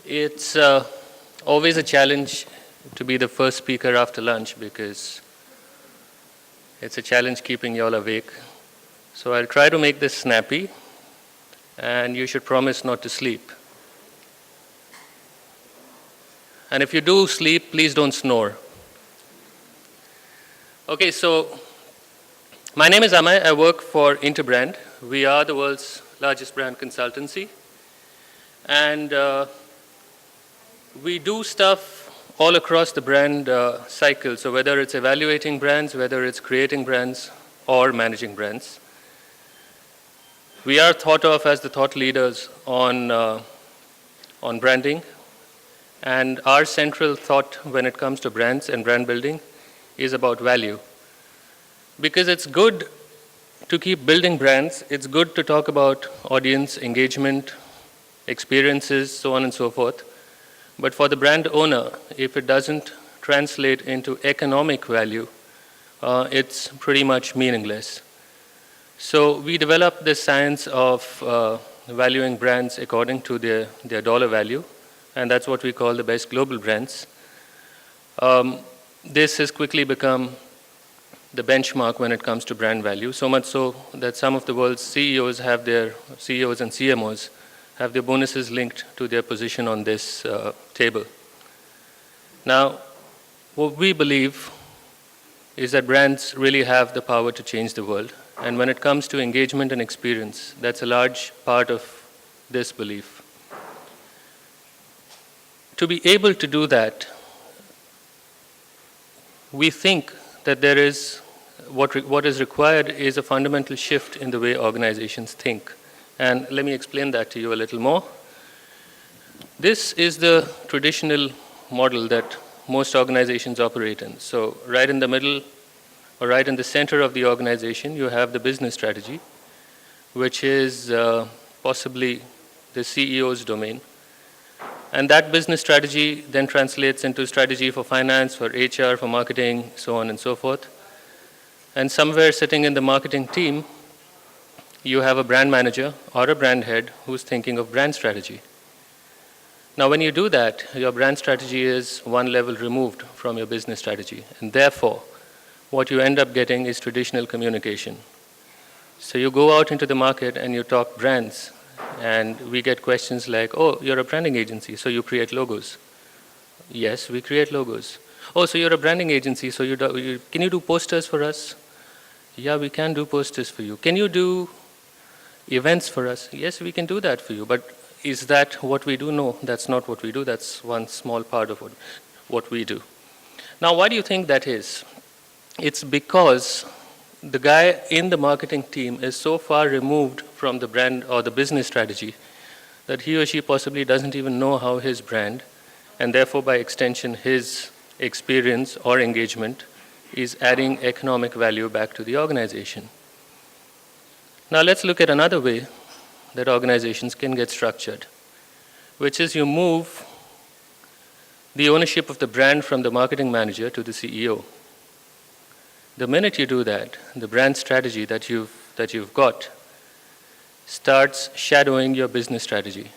It's always a challenge to be the first speaker after lunch because it's a challenge keeping you all awake. So I'll try to make this snappy, and you should promise not to sleep. And if you do sleep, please don't snore. Okay, so my name is Amay. I work for Interbrand. We are the world's largest brand consultancy. And we do stuff all across the brand cycle. So whether it's evaluating brands, whether it's creating brands, or managing brands. We are thought of as the thought leaders on branding. And our central thought when it comes to brands and brand building is about value. Because it's good to keep building brands, it's good to talk about audience, engagement, experiences, so on and so forth. But for the brand owner, if it doesn't translate into economic value, it's pretty much meaningless. So we developed this science of valuing brands according to their dollar value, and that's what we call the best global brands. This has quickly become the benchmark when it comes to brand value, so much so that some of the world's CEOs and CMOs have their bonuses linked to their position on this table. Now, what we believe is that brands really have the power to change the world. And when it comes to engagement and experience, that's a large part of this belief. To be able to do that, we think that there is what is required is a fundamental shift in the way organizations think. And let me explain that to you a little more. This is the traditional model that most organizations operate in. So right in the middle, or right in the center of the organization, you have the business strategy, which is possibly the CEO's domain. And that business strategy then translates into strategy for finance, for HR, for marketing, so on and so forth. And somewhere sitting in the marketing team, you have a brand manager or a brand head who's thinking of brand strategy. Now, when you do that, your brand strategy is one level removed from your business strategy. And therefore, what you end up getting is traditional communication. So you go out into the market and you talk brands, and we get questions like, oh, you're a branding agency, so you create logos. Yes, we create logos. Oh, so you're a branding agency, so can you do posters for us? Yeah, we can do posters for you. Can you do events for us? Yes, we can do that for you. But is that what we do? No, that's not what we do. That's one small part of what we do. Now, why do you think that is? It's because the guy in the marketing team is so far removed from the brand or the business strategy that he or she possibly doesn't even know how his brand, and therefore by extension his experience or engagement, is adding economic value back to the organization. Now let's look at another way that organizations can get structured, which is you move the ownership of the brand from the marketing manager to the CEO. The minute you do that, the brand strategy that you've got starts shadowing your business strategy.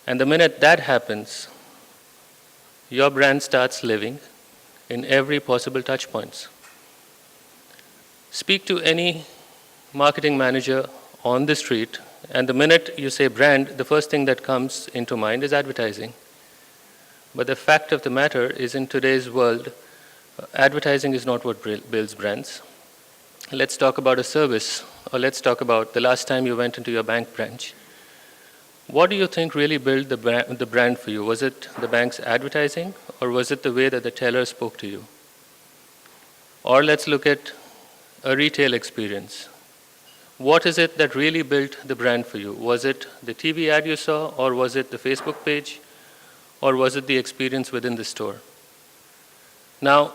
And the minute that happens, your brand starts living in every possible touch points. Speak to any marketing manager on the street, and the minute you say brand, the first thing that comes into mind is advertising. But the fact of the matter is, in today's world, advertising is not what builds brands. Let's talk about a service, or let's talk about the last time you went into your bank branch. What do you think really built the brand for you? Was it the bank's advertising, or was it the way that the teller spoke to you? Or let's look at a retail experience. What is it that really built the brand for you? Was it the TV ad you saw, or was it the Facebook page, or was it the experience within the store? Now,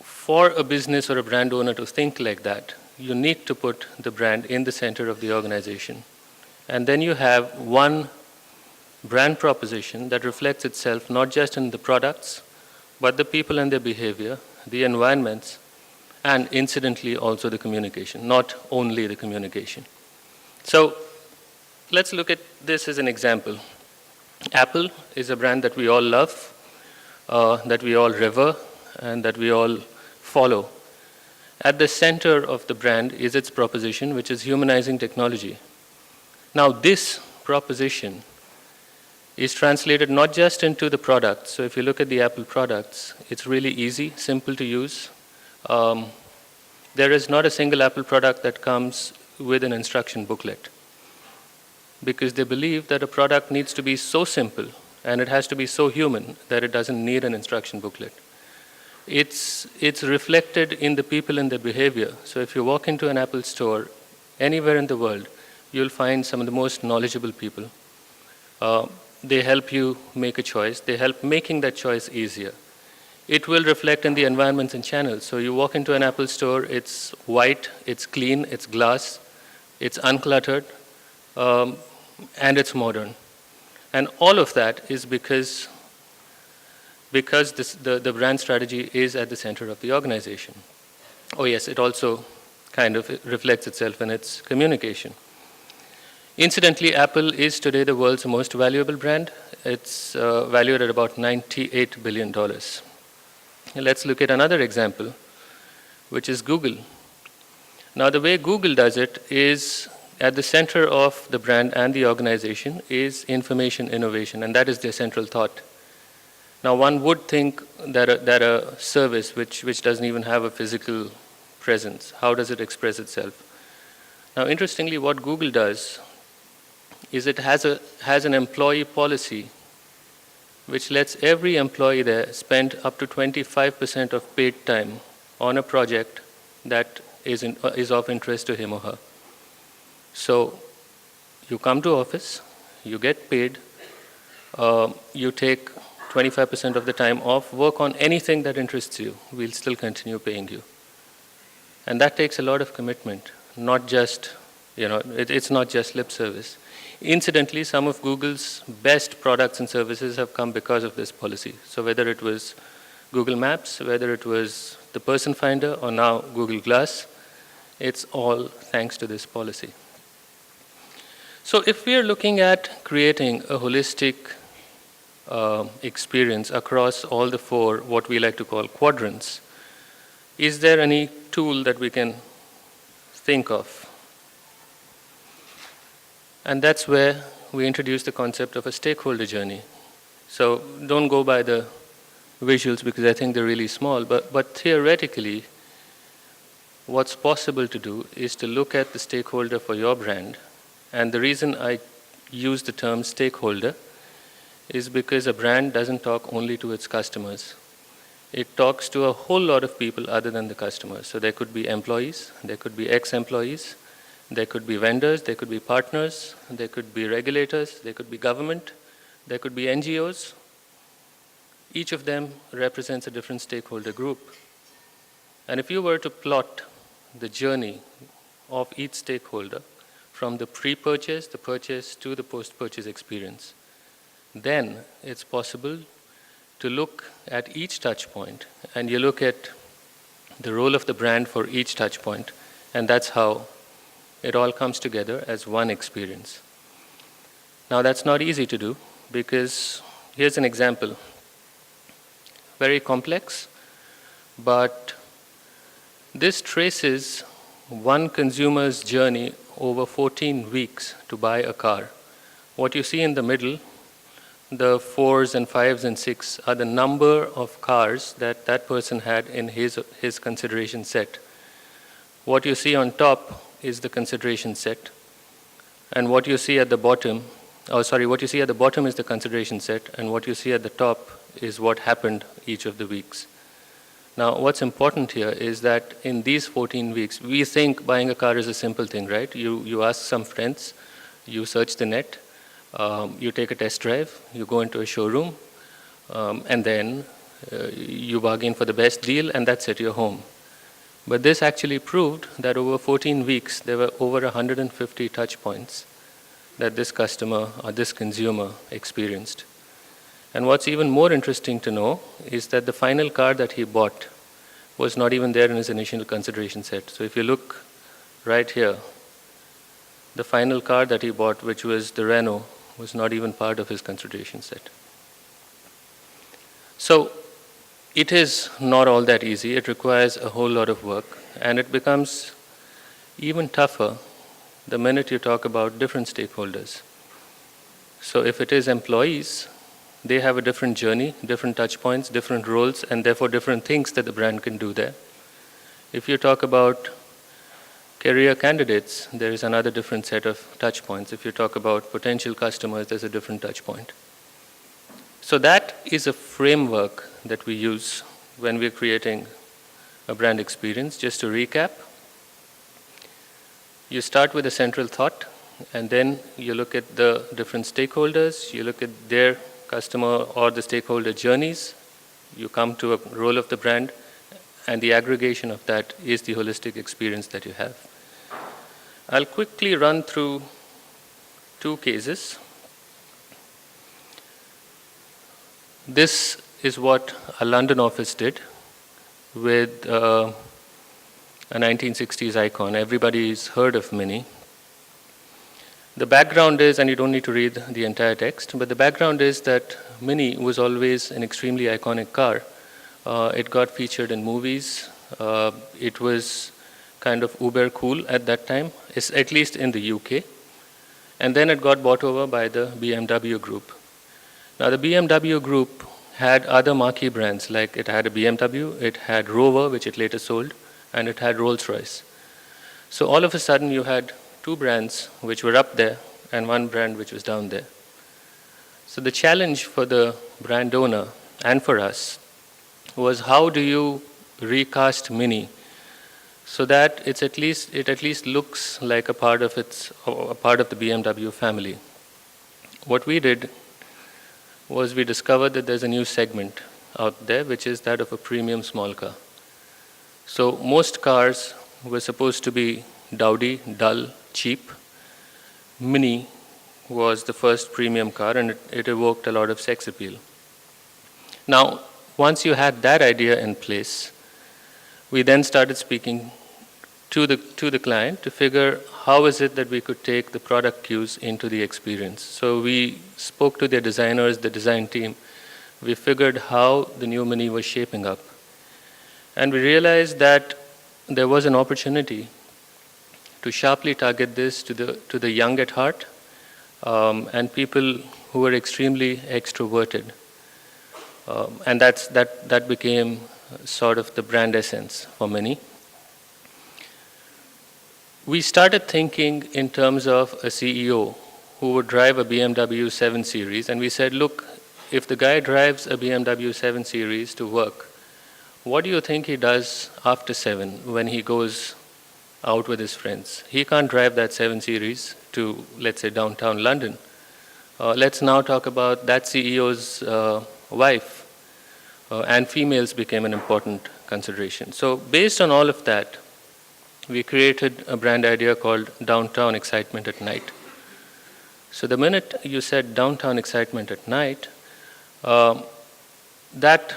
for a business or a brand owner to think like that, you need to put the brand in the center of the organization. And then you have one brand proposition that reflects itself not just in the products, but the people and their behavior, the environments, and incidentally also the communication, not only the communication. So let's look at this as an example. Apple is a brand that we all love, that we all revere, and that we all follow. At the center of the brand is its proposition, which is humanizing technology. Now, this proposition is translated not just into the products. So if you look at the Apple products, it's really easy, simple to use. There is not a single Apple product that comes with an instruction booklet, because they believe that a product needs to be so simple and it has to be so human that it doesn't need an instruction booklet. It's reflected in the people and their behavior. So if you walk into an Apple store anywhere in the world, you'll find some of the most knowledgeable people. They help you make a choice. They help making that choice easier. It will reflect in the environments and channels. So you walk into an Apple store, it's white, it's clean, it's glass, it's uncluttered, and it's modern. And all of that is because the brand strategy is at the center of the organization. Oh yes, it also kind of reflects itself in its communication. Incidentally, Apple is today the world's most valuable brand. It's valued at about $98 billion. Let's look at another example, which is Google. Now, the way Google does it is at the center of the brand and the organization is information innovation, and that is their central thought. Now, one would think that a service which doesn't even have a physical presence, how does it express itself? Now, interestingly, what Google does is it has an employee policy which lets every employee there spend up to 25% of paid time on a project that is of interest to him or her. So you come to office, you get paid, you take 25% of the time off, work on anything that interests you. We'll still continue paying you. And that takes a lot of commitment, not just, it's not just lip service. Incidentally, some of Google's best products and services have come because of this policy. So whether it was Google Maps, whether it was the Person Finder, or now Google Glass, it's all thanks to this policy. So if we are looking at creating a holistic experience across all the four, what we like to call quadrants, is there any tool that we can think of? And that's where we introduce the concept of a stakeholder journey. So don't go by the visuals because I think they're really small, but theoretically, what's possible to do is to look at the stakeholder for your brand. And the reason I use the term stakeholder is because a brand doesn't talk only to its customers. It talks to a whole lot of people other than the customers. So there could be employees, there could be ex-employees, there could be vendors, there could be partners, there could be regulators, there could be government, there could be NGOs. Each of them represents a different stakeholder group. And if you were to plot the journey of each stakeholder from the pre-purchase, the purchase, to the post-purchase experience, then it's possible to look at each touch point, and you look at the role of the brand for each touch point, and that's how it all comes together as one experience. Now, that's not easy to do because here's an example. Very complex, but this traces one consumer's journey over 14 weeks to buy a car. What you see in the middle, the 4s and 5s and 6s, are the number of cars that that person had in his consideration set. What you see on top is the consideration set, and what you see at the bottom, what you see at the bottom is the consideration set, and what you see at the top is what happened each of the weeks. Now, what's important here is that in these 14 weeks, we think buying a car is a simple thing, right? You ask some friends, you search the net, you take a test drive, you go into a showroom, and then you bargain for the best deal, and that's it, you're home. But this actually proved that over 14 weeks, there were over 150 touch points that this customer or this consumer experienced. And what's even more interesting to know is that the final car that he bought was not even there in his initial consideration set. So if you look right here, the final car that he bought, which was the Renault, was not even part of his consideration set. So it is not all that easy. It requires a whole lot of work, and it becomes even tougher the minute you talk about different stakeholders. So if it is employees, they have a different journey, different touch points, different roles, and therefore different things that the brand can do there. If you talk about career candidates, there is another different set of touch points. If you talk about potential customers, there's a different touch point. So that is a framework that we use when we're creating a brand experience. Just to recap, you start with a central thought, and then you look at the different stakeholders, you look at their customer or the stakeholder journeys, you come to a role of the brand, and the aggregation of that is the holistic experience that you have. I'll quickly run through two cases. This is what a London office did with a 1960s icon. Everybody's heard of Mini. The background is, and you don't need to read the entire text, but the background is that Mini was always an extremely iconic car. It got featured in movies. It was kind of uber cool at that time, at least in the UK. And then it got bought over by the BMW group. Now the BMW group had other marquee brands, like it had a BMW, it had Rover, which it later sold, and it had Rolls-Royce. So all of a sudden you had two brands which were up there and one brand which was down there. So the challenge for the brand owner and for us was, how do you recast Mini so that it at least looks like a part of the BMW family? What we did was we discovered that there's a new segment out there, which is that of a premium small car. So most cars were supposed to be dowdy, dull, cheap. Mini was the first premium car, and it evoked a lot of sex appeal. Now, once you had that idea in place, we then started speaking to the client to figure how is it that we could take the product cues into the experience. So we spoke to their designers, the design team. We figured how the new Mini was shaping up. And we realized that there was an opportunity to sharply target this to the young at heart, and people who were extremely extroverted. And that became sort of the brand essence for Mini. We started thinking in terms of a CEO who would drive a BMW 7 Series, and we said, look, if the guy drives a BMW 7 Series to work, what do you think he does after 7 when he goes out with his friends? He can't drive that 7 Series to, let's say, downtown London. Let's now talk about that CEO's wife, and females became an important consideration. So based on all of that, we created a brand idea called Downtown Excitement at Night. So the minute you said Downtown Excitement at Night, that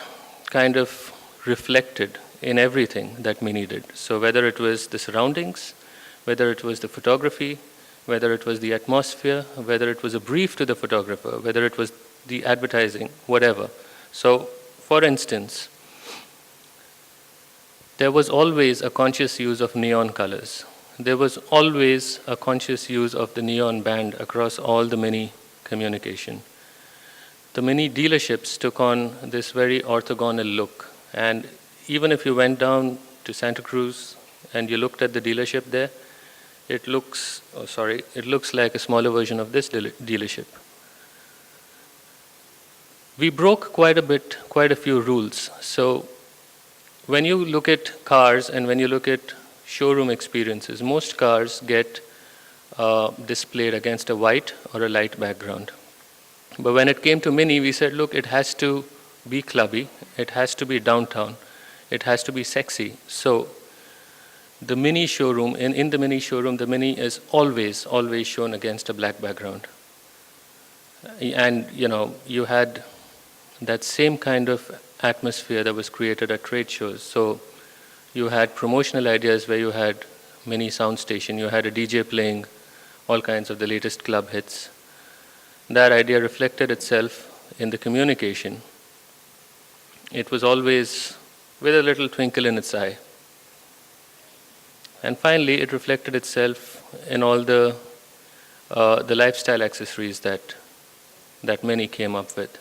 kind of reflected in everything that Mini did. So whether it was the surroundings, whether it was the photography, whether it was the atmosphere, whether it was a brief to the photographer, whether it was the advertising, whatever. So for instance, there was always a conscious use of neon colors. There was always a conscious use of the neon band across all the Mini communication. The Mini dealerships took on this very orthogonal look. And even if you went down to Santa Cruz and you looked at the dealership there, it looks like a smaller version of this dealership. We broke quite a few rules. So when you look at cars and when you look at showroom experiences, most cars get displayed against a white or a light background. But when it came to Mini, we said, look, it has to be clubby, it has to be downtown, it has to be sexy. So the Mini showroom, in the Mini showroom, the Mini is always shown against a black background. And you had that same kind of atmosphere that was created at trade shows. So you had promotional ideas where you had Mini sound station, you had a DJ playing all kinds of the latest club hits. that idea reflected itself in the communication. It was always with a little twinkle in its eye. And finally, it reflected itself in all the lifestyle accessories that many came up with.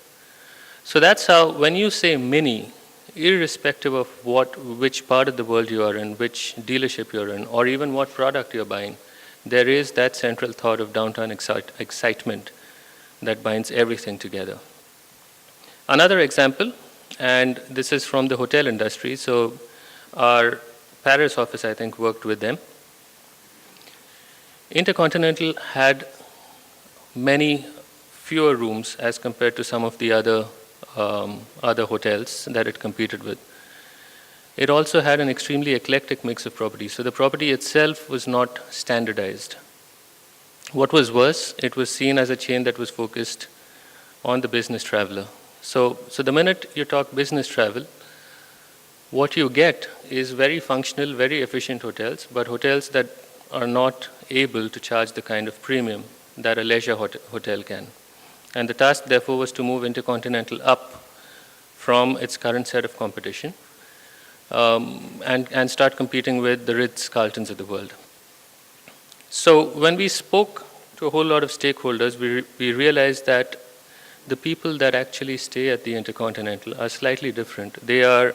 So that's how, when you say mini, irrespective of which part of the world you are in, which dealership you're in, or even what product you're buying, there is that central thought of downtown excitement that binds everything together. Another example, and this is from the hotel industry, so our Paris office, I think, worked with them. Intercontinental had many fewer rooms as compared to some of the other hotels that it competed with. It also had an extremely eclectic mix of properties, so the property itself was not standardized. What was worse, it was seen as a chain that was focused on the business traveler. So the minute you talk business travel, what you get is very functional, very efficient hotels, but hotels that are not able to charge the kind of premium that a leisure hotel can. And the task, therefore, was to move Intercontinental up from its current set of competition and start competing with the Ritz-Carltons of the world. So when we spoke to a whole lot of stakeholders, we realized that the people that actually stay at the Intercontinental are slightly different. They are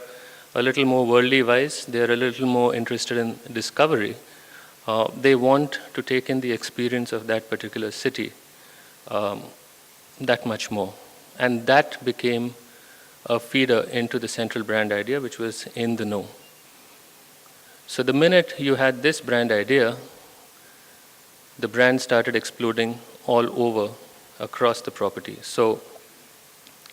a little more worldly wise. They are a little more interested in discovery. They want to take in the experience of that particular city that much more. And that became a feeder into the central brand idea, which was in the know. So the minute you had this brand idea, the brand started exploding all over across the property. So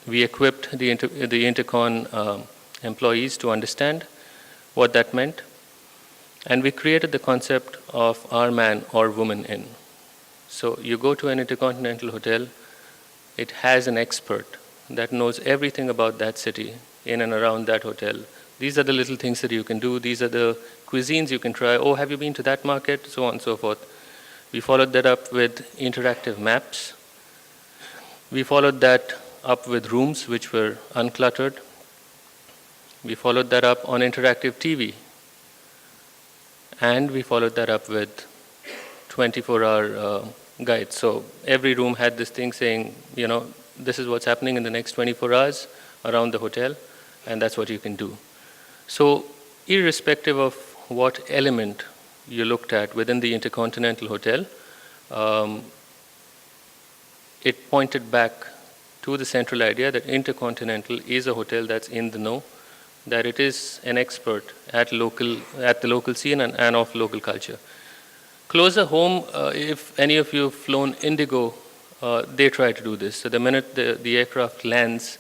we equipped the Intercon employees to understand what that meant, and we created the concept of our man or woman in. So you go to an Intercontinental hotel, it has an expert that knows everything about that city in and around that hotel. These are the little things that you can do. These are the cuisines you can try. Oh, have you been to that market? So on and so forth. We followed that up with interactive maps. We followed that up with rooms which were uncluttered. We followed that up on interactive TV. And we followed that up with 24-hour guides. So every room had this thing saying, you know, this is what's happening in the next 24 hours around the hotel, and that's what you can do. So irrespective of what element you looked at within the Intercontinental Hotel, it pointed back to the central idea that Intercontinental is a hotel that's in the know, that it is an expert at the local scene and of local culture. Closer home, if any of you have flown Indigo, they try to do this. So the minute the aircraft lands,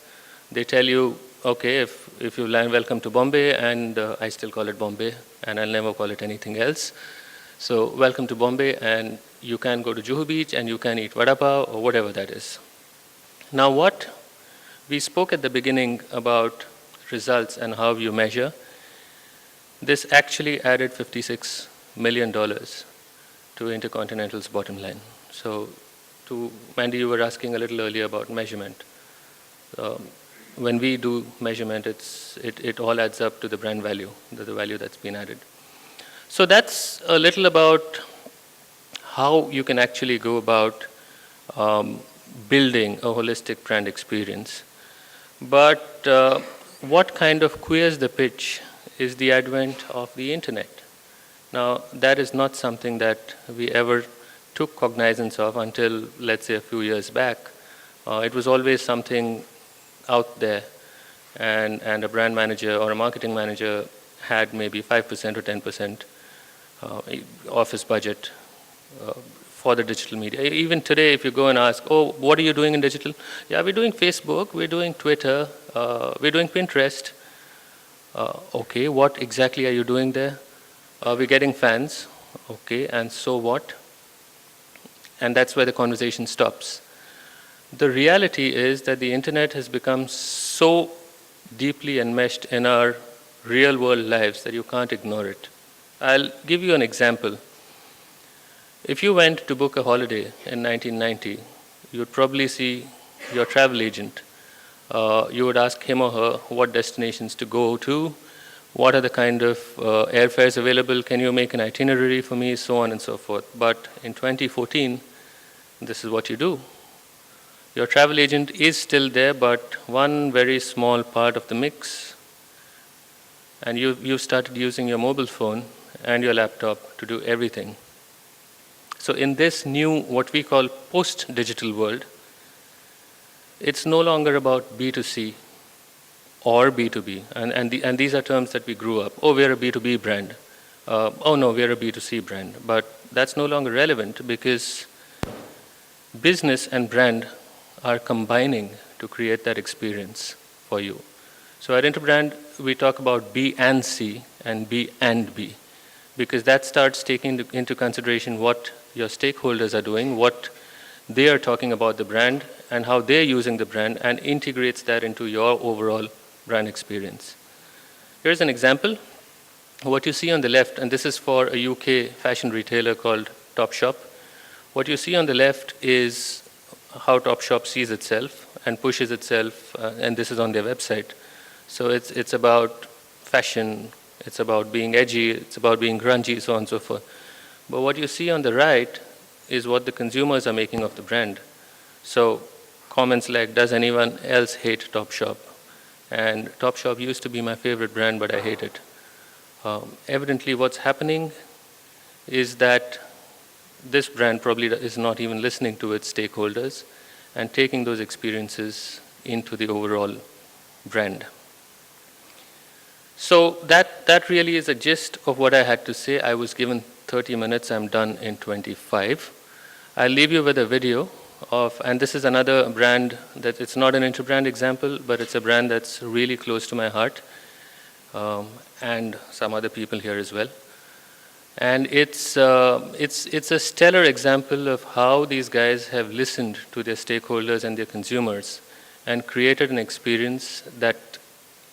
they tell you, okay, if you land, welcome to Bombay, and I still call it Bombay, and I'll never call it anything else. So welcome to Bombay, and you can go to Juhu Beach, and you can eat vada pav, or whatever that is. Now what we spoke at the beginning about results and how you measure, this actually added $56 million to Intercontinental's bottom line. So Mandy, you were asking a little earlier about measurement. When we do measurement, it all adds up to the brand value, the value that's been added. So that's a little about how you can actually go about building a holistic brand experience. But what kind of queers the pitch is the advent of the internet. Now, that is not something that we ever took cognizance of until, let's say, a few years back. It was always something out there, and a brand manager or a marketing manager had maybe 5% or 10% of his budget for the digital media. Even today, if you go and ask, oh, what are you doing in digital? Yeah, we're doing Facebook, we're doing Twitter, we're doing Pinterest. Okay, what exactly are you doing there? We're getting fans. Okay, and so what? And that's where the conversation stops. The reality is that the internet has become so deeply enmeshed in our real world lives that you can't ignore it. I'll give you an example. If you went to book a holiday in 1990, you would probably see your travel agent. You would ask him or her what destinations to go to, what are the kind of airfares available, can you make an itinerary for me, so on and so forth. But in 2014, this is what you do. Your travel agent is still there, but one very small part of the mix, and you've started using your mobile phone and your laptop to do everything. So in this new, what we call post-digital world, it's no longer about B2C or B2B, and these are terms that we grew up. Oh, we're a B2B brand. Oh no, we're a B2C brand. But that's no longer relevant because business and brand are combining to create that experience for you. So at Interbrand, we talk about B and C and B and B, because that starts taking into consideration what your stakeholders are doing, what they are talking about the brand, and how they're using the brand, and integrates that into your overall brand experience. Here's an example. What you see on the left, and this is for a UK fashion retailer called Topshop. What you see on the left is how Topshop sees itself and pushes itself, and this is on their website. So it's about fashion, it's about being edgy, it's about being grungy, so on and so forth. But what you see on the right is what the consumers are making of the brand. So comments like, does anyone else hate Topshop? And Topshop used to be my favorite brand, but I hate it. Evidently what's happening is that this brand probably is not even listening to its stakeholders and taking those experiences into the overall brand. So that really is a gist of what I had to say. I was given 30 minutes, I'm done in 25. I'll leave you with a video of, and this is another brand that it's not an Interbrand example, but it's a brand that's really close to my heart, and some other people here as well. And it's a stellar example of how these guys have listened to their stakeholders and their consumers and created an experience that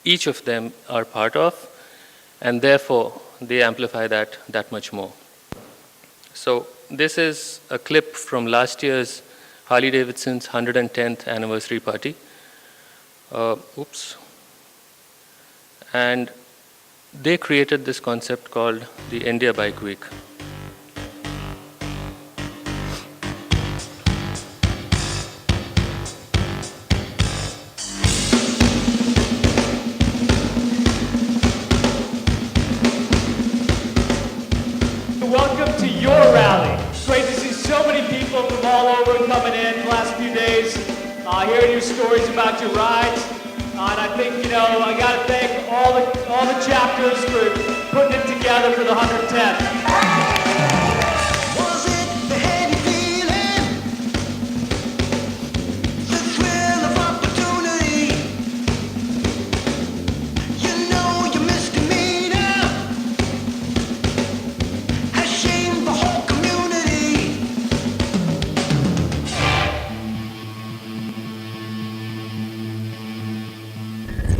each of them are part of, and therefore they amplify that much more. So this is a clip from last year's Harley-Davidson's 110th anniversary party. And they created this concept called the India Bike Week. Welcome to your rally. It's great to see so many people from all over coming in the last few days, hearing your stories about your rides. And I think, I got to thank all the chapters for putting it together for the 110th.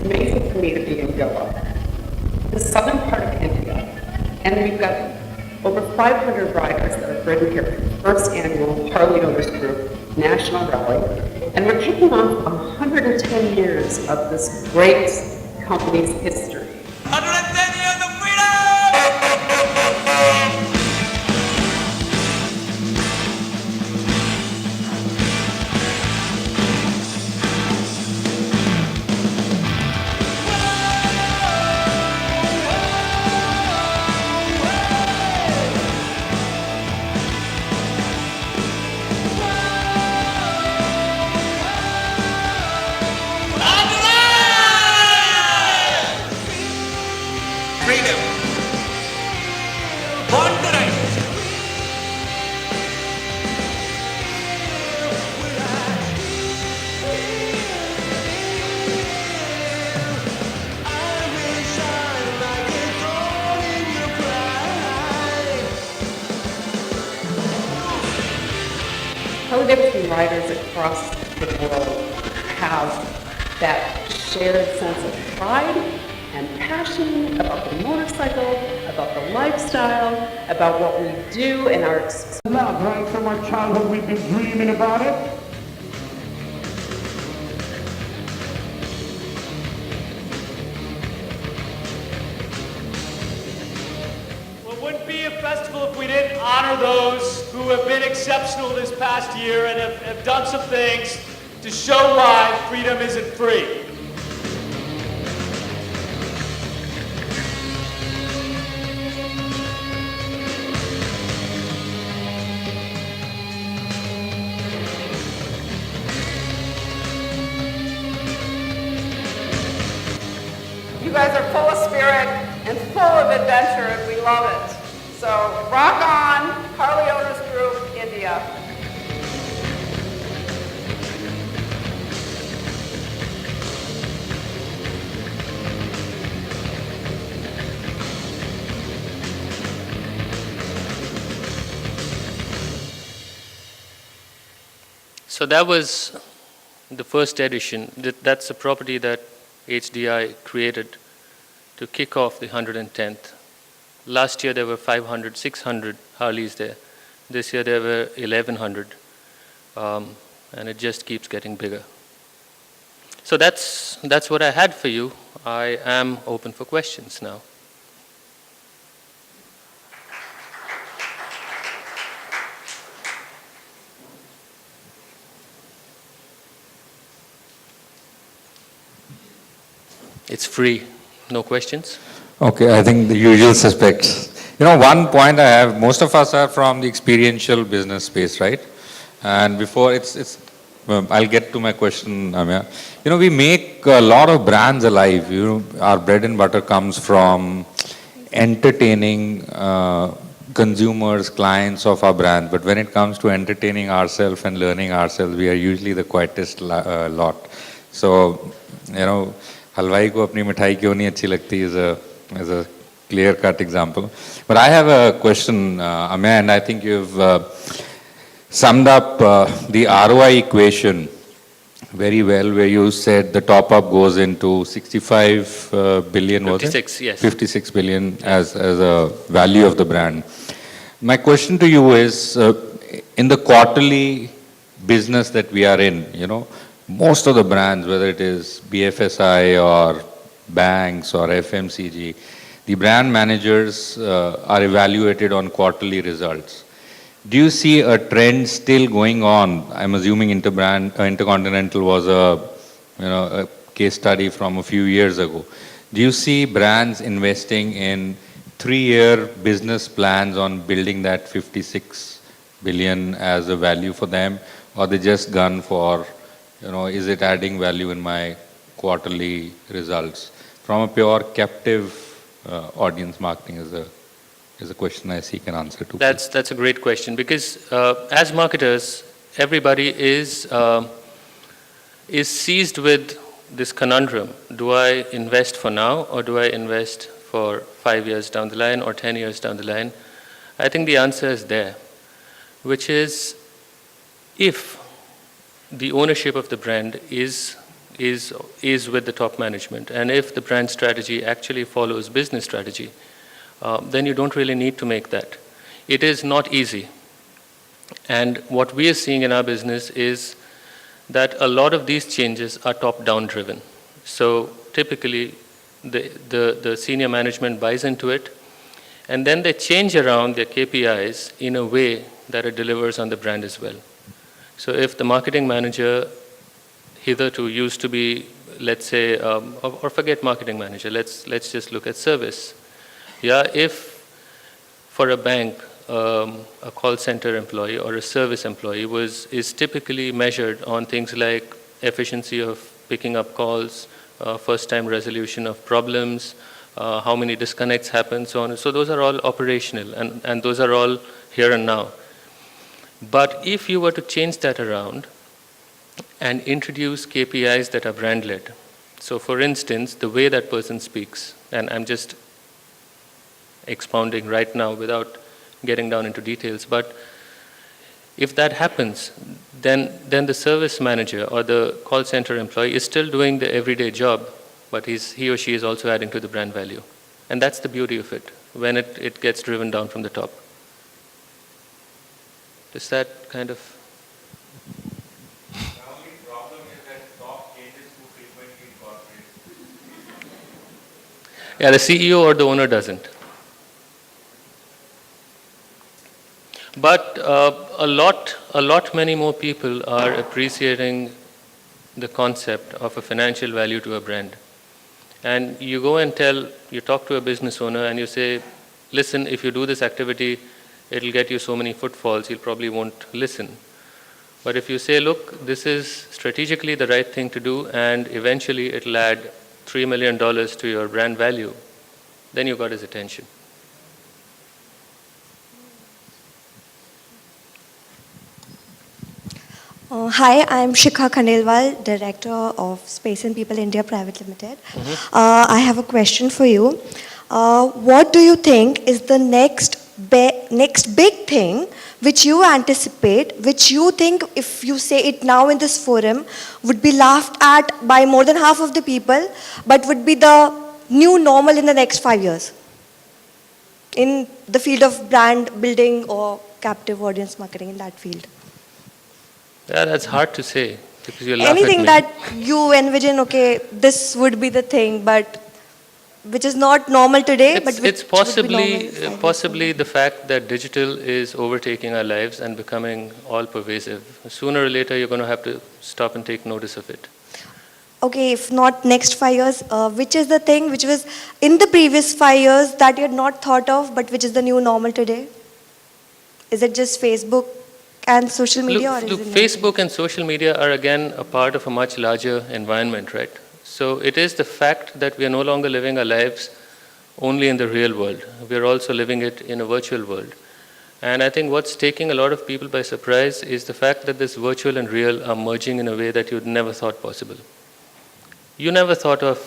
Amazing for me to be in Goa, the southern part of India, and we've got over 500 riders that have ridden here for the first annual Harley Owners Group National Rally, and we're kicking off 110 years of this great company's history. 110 years of freedom! Freedom. Born to rise. Harley-Davidson riders across the world have that shared sense of pride and passion about the motorcycle, about the lifestyle, about what we do and our experience. Right from our childhood, we've been dreaming about it. great festival if we didn't honor those who have been exceptional this past year and have done some things to show why freedom isn't free. You guys are full of spirit and full of adventure, and we love it. So rock on, Harley Owners Group, India. So that was the first edition. That's a property that HDI created to kick off the 110th. Last year there were 500, 600 Harleys there. This year there were 1,100. And it just keeps getting bigger. So that's what I had for you. I am open for questions now. It's free. No questions? Okay, I think the usual suspects. You know, one point I have, most of us are from the experiential business space, right? And before I'll get to my question, Amya. You know, we make a lot of brands alive. You know, our bread and butter comes from entertaining consumers, clients of our brand. But when it comes to entertaining ourselves and learning ourselves, we are usually the quietest lot. So, you know, हलवाई को अपनी मिठाई क्यों नहीं अच्छी लगती is a clear-cut example. But I have a question, Amya, and I think you've summed up the ROI equation very well, where you said the top-up goes into 65 billion, 56, yes. 56 billion as a value of the brand. My question to you is, in the quarterly business that we are in, you know, most of the brands, whether it is BFSI or banks or FMCG, the brand managers are evaluated on quarterly results. Do you see a trend still going on? I'm assuming Intercontinental was a case study from a few years ago. Do you see brands investing in 3-year business plans on building that 56 billion as a value for them, or they just gun for, you know, is it adding value in my quarterly results? From a pure captive audience marketing is a question I seek an answer to. That's a great question, because as marketers, everybody is seized with this conundrum. Do I invest for now, or do I invest for 5 years down the line or 10 years down the line? I think the answer is there, which is, if the ownership of the brand is with the top management, and if the brand strategy actually follows business strategy, then you don't really need to make that. It is not easy. And what we are seeing in our business is that a lot of these changes are top-down driven. So typically, the senior management buys into it, and then they change around their KPIs in a way that it delivers on the brand as well. So if the marketing manager hitherto used to be, let's say, or forget marketing manager, let's just look at service. Yeah, if for a bank, a call center employee or a service employee is typically measured on things like efficiency of picking up calls, first-time resolution of problems, how many disconnects happen, so on. So those are all operational, and those are all here and now. But if you were to change that around and introduce KPIs that are brand-led, so for instance, the way that person speaks, and I'm just expounding right now without getting down into details, but if that happens, then the service manager or the call center employee is still doing the everyday job, but he or she is also adding to the brand value. And that's the beauty of it, when it gets driven down from the top. Does that kind of... The only problem is that top changes too frequently in corporates. Yeah, the CEO or the owner doesn't. But a lot many more people are appreciating the concept of a financial value to a brand. And you go and you talk to a business owner and you say, listen, if you do this activity, it'll get you so many footfalls, he'll probably won't listen. But if you say, look, this is strategically the right thing to do and eventually it'll add $3 million to your brand value, then you got his attention. Hi, I'm Shikha Khandelwal, Director of Space and People India Private Limited. I have a question for you. What do you think is the next big thing which you anticipate, which you think, if you say it now in this forum, would be laughed at by more than half of the people, but would be the new normal in the next 5 years in the field of brand building or captive audience marketing, in that field? Yeah, that's hard to say because you laugh Anything at me. that you envision, okay, this would be the thing, but which is not normal today, but which It's would be normal in 5 years. possibly the fact that digital is overtaking our lives and becoming all pervasive. Sooner or later, you're going to have to stop and take notice of it. Okay, if not next 5 years, which is the thing which was in the previous 5 years that you had not thought of, but which is the new normal today? Is it just Facebook and social media, or is Look, it Facebook and social media are again a part of a much larger environment, right? So it is the fact that we are no longer living our lives only in the real world. We are also living it in a virtual world. And I think what's taking a lot of people by surprise is the fact that this virtual and real are merging in a way that you'd never thought possible. You never thought of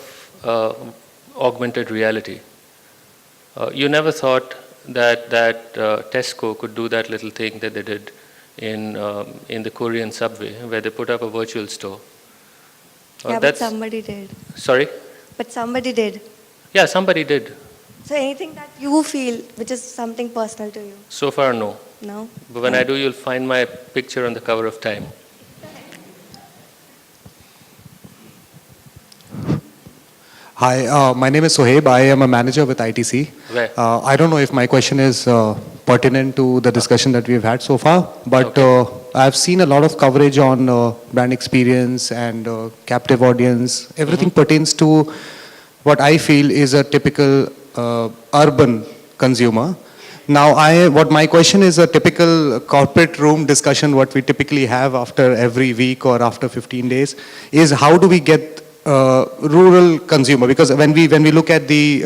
augmented reality. You never thought that Tesco could do that little thing that they did in the Korean subway, where they put up a virtual store. Yeah, but somebody did. Sorry? But somebody did. Yeah, somebody did. So anything that you feel which is something personal to you? So far, no. No? But when I do, you'll find my picture on the cover of Time. Hi, my name is Sohaib. I am a manager with ITC. Where? I don't know if my question is pertinent to the discussion that we've had so far, but I've seen a lot of coverage on brand experience and captive audience. Everything pertains to what I feel is a typical urban consumer. Now, what my question is a typical corporate room discussion, what we typically have after every week or after 15 days, is how do we get rural consumer, because when we look at the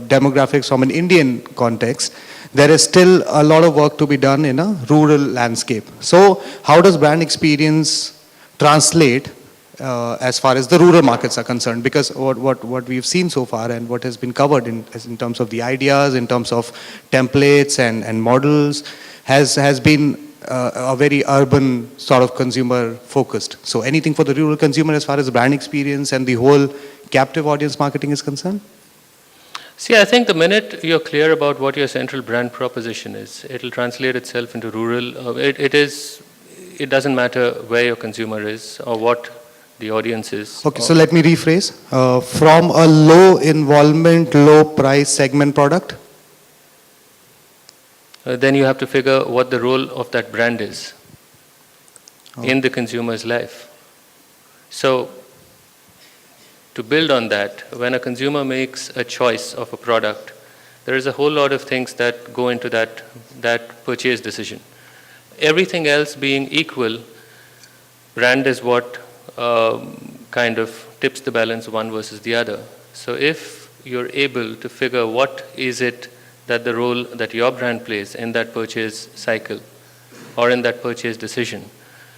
demographics from an Indian context, there is still a lot of work to be done in a rural landscape. So how does brand experience translate as far as the rural markets are concerned? Because what we've seen so far and what has been covered in terms of the ideas, in terms of templates and models, has been a very urban sort of consumer focused. So anything for the rural consumer as far as brand experience and the whole captive audience marketing is concerned? See, I think the minute you're clear about what your central brand proposition is, it'll translate itself into rural. It doesn't matter where your consumer is or what the audience is. Okay, so let me rephrase. From a low involvement, low price segment product? Then you have to figure what the role of that brand is in the consumer's life. So, to build on that, when a consumer makes a choice of a product, there is a whole lot of things that go into that purchase decision. Everything else being equal, brand is what kind of tips the balance one versus the other. So if you're able to figure what is it that the role that your brand plays in that purchase cycle or in that purchase decision,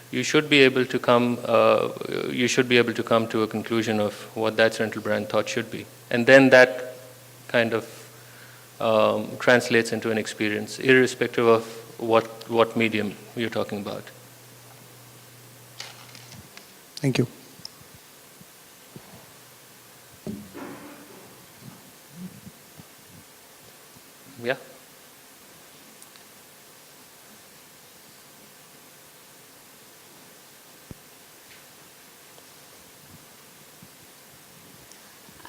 you should be able to come to a conclusion of what that central brand thought should be. And then that kind of translates into an experience, irrespective of what medium you're talking about. Thank you. Yeah.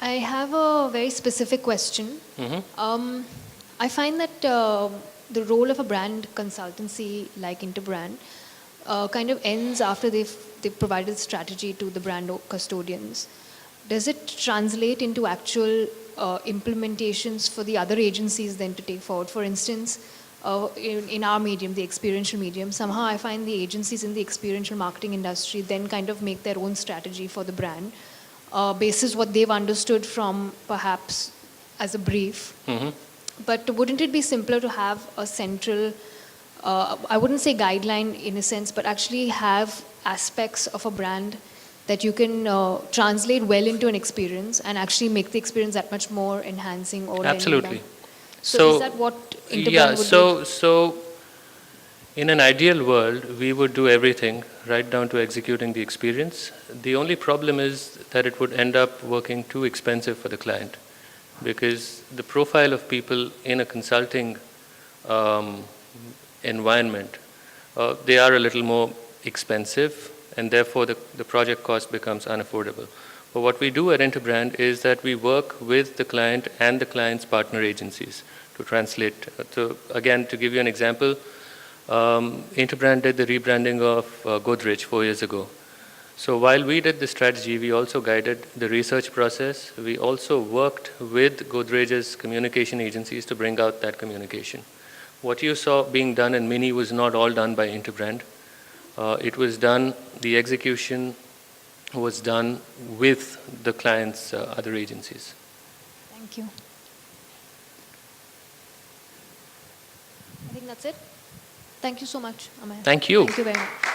I have a very specific question. I find that the role of a brand consultancy like Interbrand kind of ends after they've provided strategy to the brand custodians. Does it translate into actual implementations for the other agencies then to take forward? For instance, in our medium, the experiential medium, somehow I find the agencies in the experiential marketing industry then kind of make their own strategy for the brand, basis what they've understood from perhaps as a brief. Mm-hmm. But wouldn't it be simpler to have a central, I wouldn't say guideline in a sense, but actually have aspects of a brand that you can translate well into an experience and actually make the experience that much more enhancing or Absolutely. So is that what Interbrand would do? So in an ideal world, we would do everything right down to executing the experience. The only problem is that it would end up working too expensive for the client, because the profile of people in a consulting environment, they are a little more expensive, and therefore the project cost becomes unaffordable. But what we do at Interbrand is that we work with the client and the client's partner agencies to translate. Again, to give you an example, Interbrand did the rebranding of Godrej 4 years ago. So while we did the strategy, we also guided the research process. We also worked with Godrej's communication agencies to bring out that communication. What you saw being done in Mini was not all done by Interbrand. It was done, the execution was done with the client's other agencies. Thank you. I think that's it. Thank you so much, Amaya. Thank you. Thank you very much.